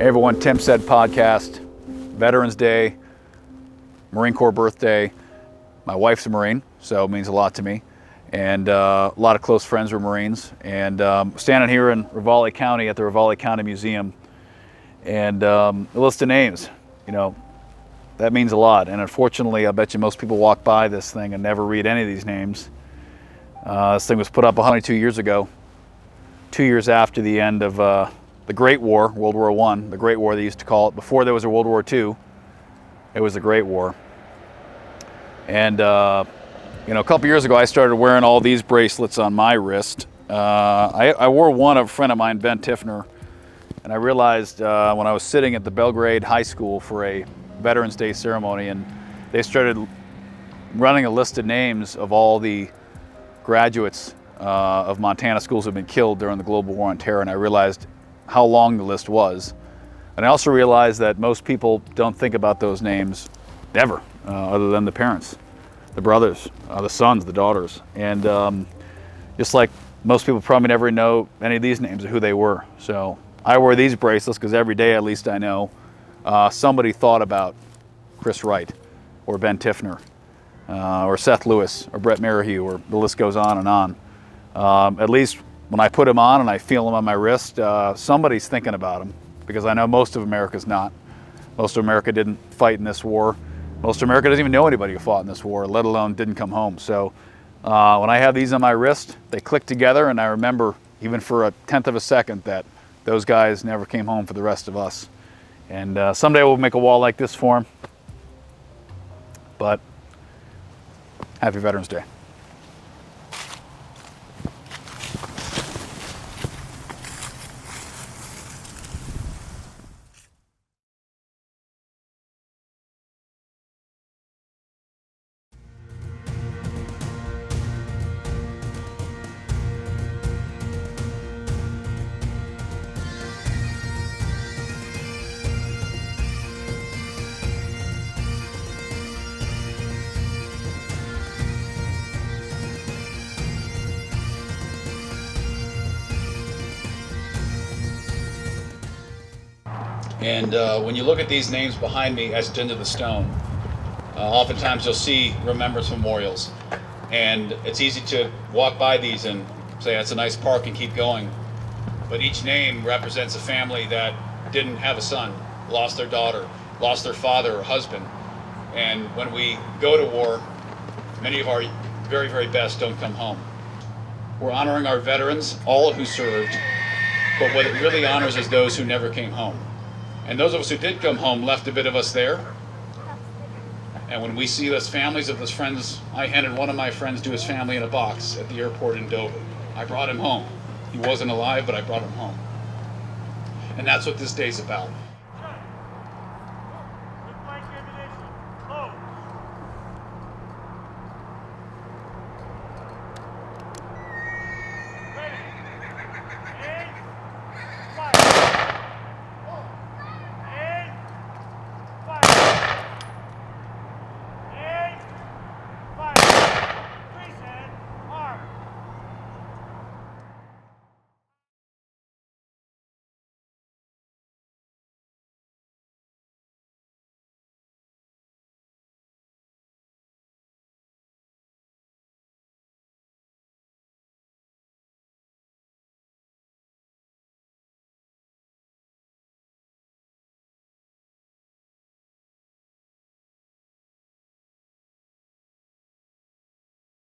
Hey everyone, Tim Said Podcast, Veterans Day, Marine Corps birthday. My wife's a Marine, so it means a lot to me. And a lot of close friends were Marines. And standing here in Ravalli County at the Ravalli County Museum, and a list of names, you know, that means a lot. And unfortunately, I bet you most people walk by this thing and never read any of these names. This thing was put up 102 years ago, 2 years after the end of the Great War, World War I, the Great War they used to call it. Before there was a World War II, it was the Great War. And you know, a couple years ago, I started wearing all these bracelets on my wrist. I wore one of a friend of mine, Ben Tiffner, and I realized when I was sitting at the Belgrade High School for a Veterans Day ceremony, and they started running a list of names of all the graduates of Montana schools who had been killed during the global war on terror, and I realized how long the list was. And I also realized that most people don't think about those names ever, other than the parents, the brothers, the sons, the daughters. And just like most people probably never know any of these names or who they were. So I wear these bracelets because every day, at least I know, somebody thought about Chris Wright or Ben Tiffner or Seth Lewis or Brett Merrihew, or the list goes on and on. At least when I put them on and I feel them on my wrist, somebody's thinking about them, because I know most of America's not. Most of America didn't fight in this war. Most of America doesn't even know anybody who fought in this war, let alone didn't come home. So when I have these on my wrist, they click together, and I remember, even for a tenth of a second, that those guys never came home for the rest of us. And someday we'll make a wall like this for them. But happy Veterans Day. And when you look at these names behind me etched into the stone, oftentimes you'll see remembrance memorials. And it's easy to walk by these and say, that's a nice park, and keep going. But each name represents a family that didn't have a son, lost their daughter, lost their father or husband. And when we go to war, many of our very, very best don't come home. We're honoring our veterans, all who served, but what it really honors is those who never came home. And those of us who did come home left a bit of us there. And when we see those families of those friends, I handed one of my friends to his family in a box at the airport in Dover. I brought him home. He wasn't alive, but I brought him home. And that's what this day's about.